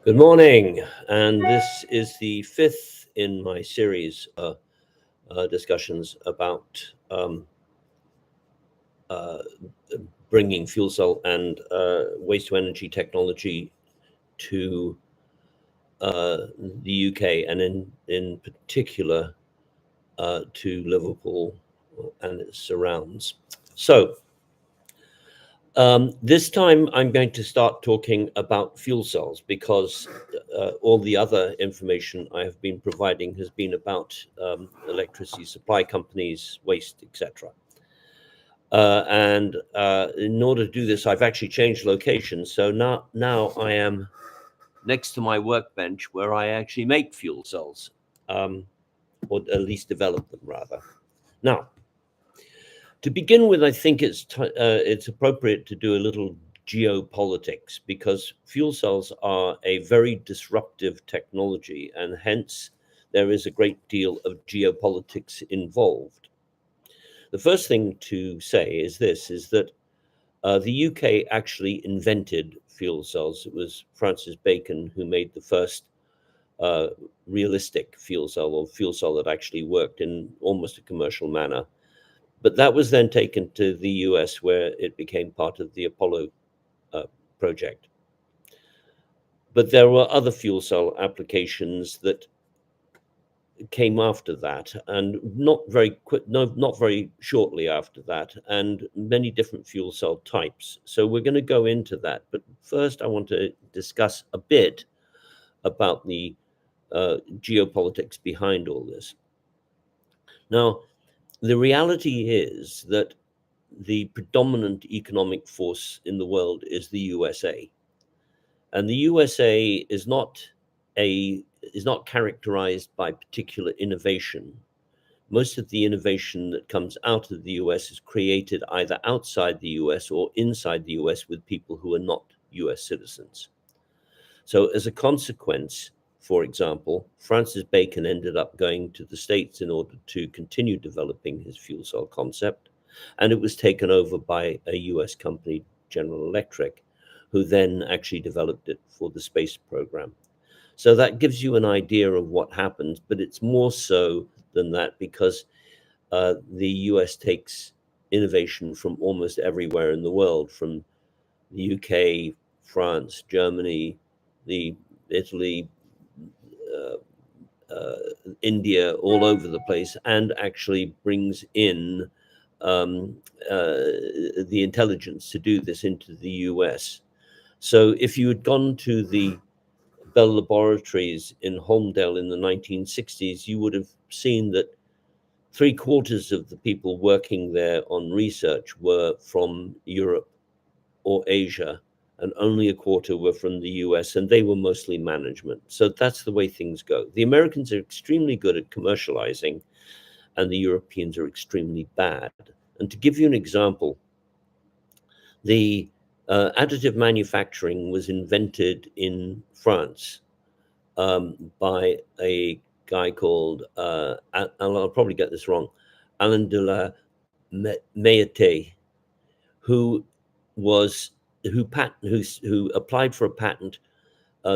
Good morning, and this is the fifth in my series discussions about uh, bringing fuel cell and waste to energy technology to the UK, and in particular to Liverpool and its surrounds. So this time I'm going to start talking about fuel cells because all the other information I have been providing has been about electricity supply companies, waste, etc. And in order to do this, I've actually changed location. So now I am next to my workbench where I actually make fuel cells, um, or at least develop them rather. Now, to begin with, I think it's appropriate to do a little geopolitics because fuel cells are a very disruptive technology, and hence there is a great deal of geopolitics involved. The first thing to say is this: is that the UK actually invented fuel cells. It was Francis Bacon who made the first uh, realistic fuel cell, or fuel cell that actually worked in almost a commercial manner. But that was then taken to the US, where it became part of the Apollo uh, project. But there were other fuel cell applications that came after that, and not very quick, no, not very shortly after that, and many different fuel cell types. So we're going to go into that. But first, I want to discuss a bit about the geopolitics behind all this. Now, the reality is that the predominant economic force in the world is the USA. And the USA is not characterized by particular innovation. Most of the innovation that comes out of the US is created either outside the US or inside the US with people who are not US citizens. So as a consequence, for example, Francis Bacon ended up going to the States in order to continue developing his fuel cell concept, and it was taken over by a US company, General Electric, who then actually developed it for the space program. So that gives you an idea of what happens, but it's more so than that because the US takes innovation from almost everywhere in the world, from the UK, France, Germany, the Italy, uh, uh, India, all over the place, and actually brings in the intelligence to do this into the US. So if you had gone to the Bell Laboratories in Holmdel in the 1960s, you would have seen that three-quarters of the people working there on research were from Europe or Asia, and only a quarter were from the US, and they were mostly management. So that's the way things go. The Americans are extremely good at commercializing, and the Europeans are extremely bad. And to give you an example, the additive manufacturing was invented in France by a guy called, I'll probably get this wrong, Alain de la Meillette, who was who applied for a patent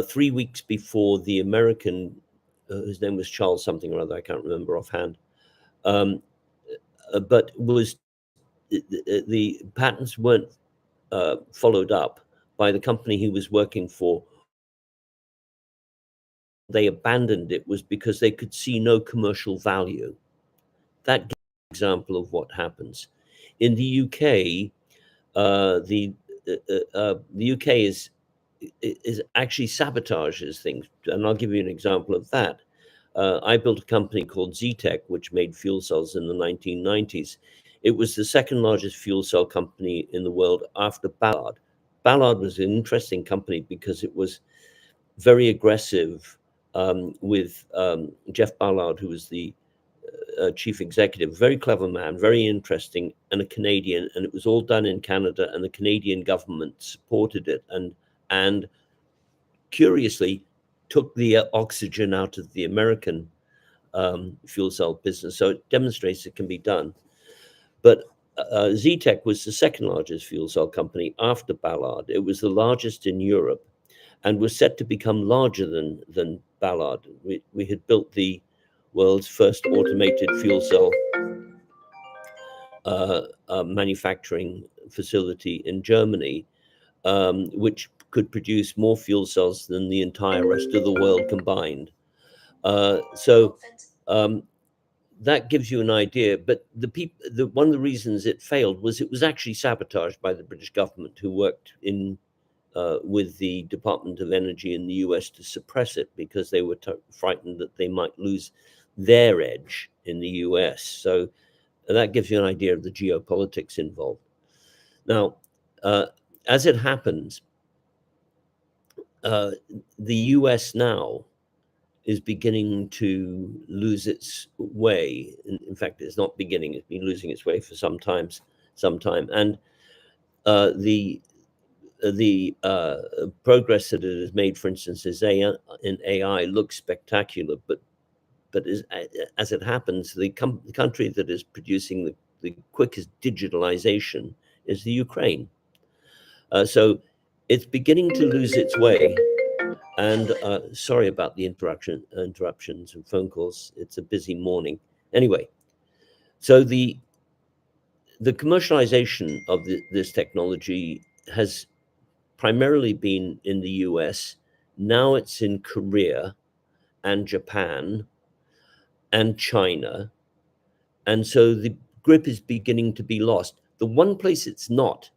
3 weeks before the American, his name was Charles something or other, I can't remember offhand, um, but was the patents weren't followed up by the company he was working for. They abandoned it was because they could see no commercial value. That gives an example of what happens. In the UK, the UK is actually sabotages things, and I'll give you an example of that. I built a company called Zetec, which made fuel cells in the 1990s. It was the second largest fuel cell company in the world after Ballard. Ballard was an interesting company because it was very aggressive with Jeff Ballard, who was the chief executive, very clever man, very interesting, and a Canadian. And it was all done in Canada, and the Canadian government supported it, and curiously took the oxygen out of the American fuel cell business. So it demonstrates it can be done. But Zetec was the second largest fuel cell company after Ballard. It was the largest in Europe. and was set to become larger than Ballard. We had built the world's first automated fuel cell manufacturing facility in Germany, which could produce more fuel cells than the entire rest of the world combined. So that gives you an idea. But one of the reasons it failed was it was actually sabotaged by the British government, who worked with the Department of Energy in the US to suppress it because they were frightened that they might lose their edge in the US. So that gives you an idea of the geopolitics involved. Now, as it happens, the US now is beginning to lose its way. In fact, it's not beginning; it's been losing its way for some time. And the progress that it has made, for instance, in AI, looks spectacular. But as it happens, the country that is producing the quickest digitalization is the Ukraine. So it's beginning to lose its way. And sorry about the interruptions and phone calls. It's a busy morning. Anyway, so the commercialization of this technology has primarily been in the US. Now it's in Korea and Japan and China. And so the grip is beginning to be lost. The one place it's not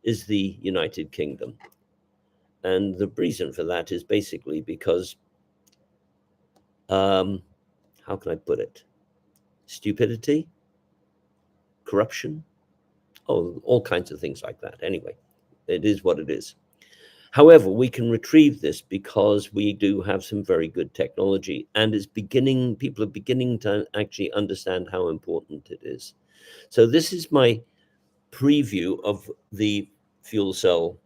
is the United Kingdom. And the reason for that is basically because, how can I put it? Stupidity, corruption, all kinds of things like that. Anyway, it is what it is. However, we can retrieve this because we do have some very good technology, and people are beginning to actually understand how important it is. So this is my preview of the fuel cell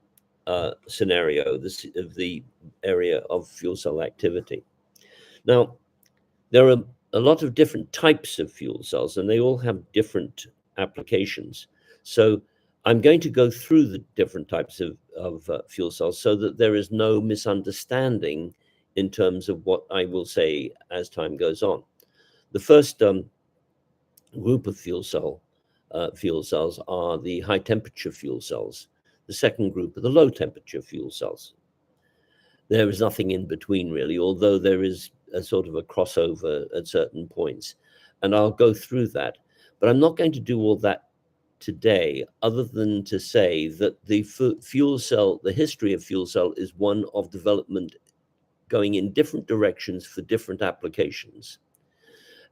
scenario, of the area of fuel cell activity. Now, there are a lot of different types of fuel cells, and they all have different applications. So I'm going to go through the different types of fuel cells so that there is no misunderstanding in terms of what I will say as time goes on. The first group of fuel cells are the high temperature fuel cells. The second group are the low temperature fuel cells. There is nothing in between, really, although there is a sort of a crossover at certain points. And I'll go through that. But I'm not going to do all that today, other than to say that the history of fuel cell is one of development going in different directions for different applications.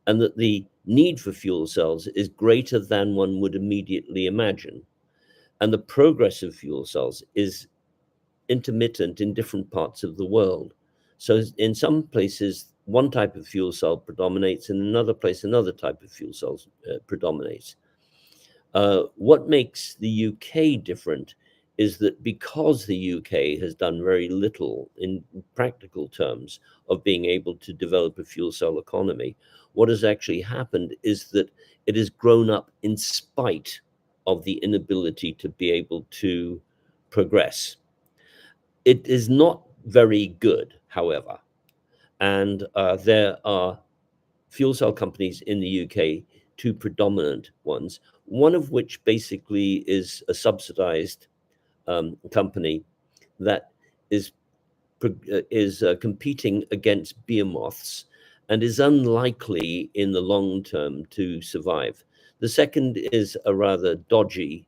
And that the need for fuel cells is greater than one would immediately imagine. And the progress of fuel cells is intermittent in different parts of the world. So in some places, one type of fuel cell predominates, in another place, another type of fuel cells predominates. What makes the UK different is that because the UK has done very little in practical terms of being able to develop a fuel cell economy, what has actually happened is that it has grown up in spite of the inability to be able to progress. It is not very good, however, and there are fuel cell companies in the UK, two predominant ones, one of which basically is a subsidized company that is competing against behemoths and is unlikely in the long term to survive. The second is a rather dodgy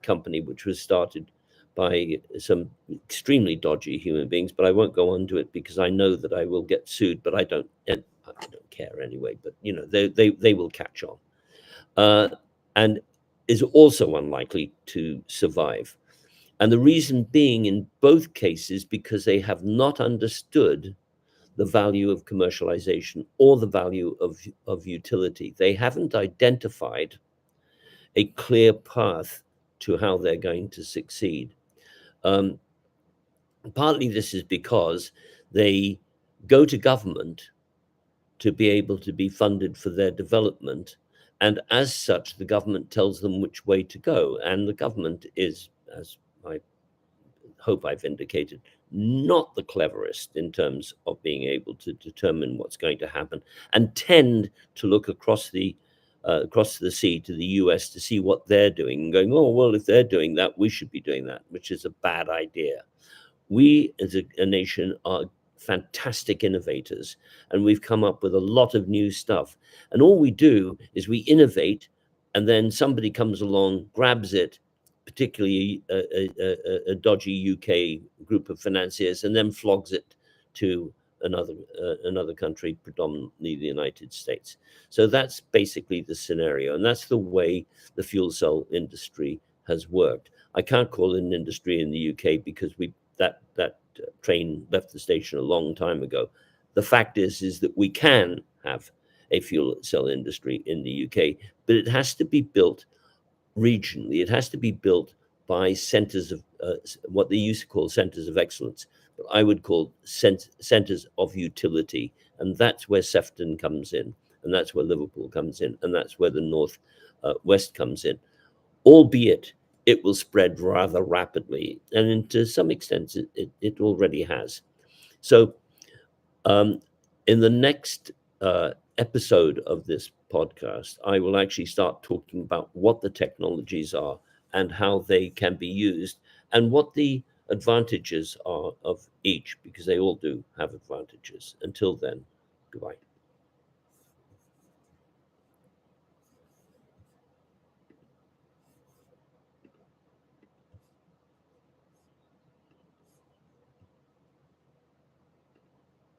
company, which was started by some extremely dodgy human beings, but I won't go on to it because I know that I will get sued, but I don't care anyway. But you know, they will catch on, and is also unlikely to survive. And the reason being in both cases because they have not understood the value of commercialization or the value of utility. They haven't identified a clear path to how they're going to succeed. Partly this is because they go to government to be able to be funded for their development. And as such, the government tells them which way to go. And the government is, as I hope I've indicated, not the cleverest in terms of being able to determine what's going to happen, and tend to look across the sea to the US to see what they're doing and going, oh, well, if they're doing that, we should be doing that, which is a bad idea. We as a nation are fantastic innovators, and we've come up with a lot of new stuff. And all we do is we innovate, and then somebody comes along, grabs it, particularly a dodgy UK group of financiers, and then flogs it to another country, predominantly the United States. So that's basically the scenario, and that's the way the fuel cell industry has worked. I can't call it an industry in the UK because that train left the station a long time ago. The fact is that we can have a fuel cell industry in the UK, but it has to be built regionally. It has to be built by centers of what they used to call centers of excellence, but I would call centers of utility. And that's where Sefton comes in, and that's where Liverpool comes in, and that's where the North West comes in, albeit it will spread rather rapidly. And to some extent, it already has. So in the next episode of this podcast, I will actually start talking about what the technologies are and how they can be used and what the advantages are of each, because they all do have advantages. Until then, goodbye.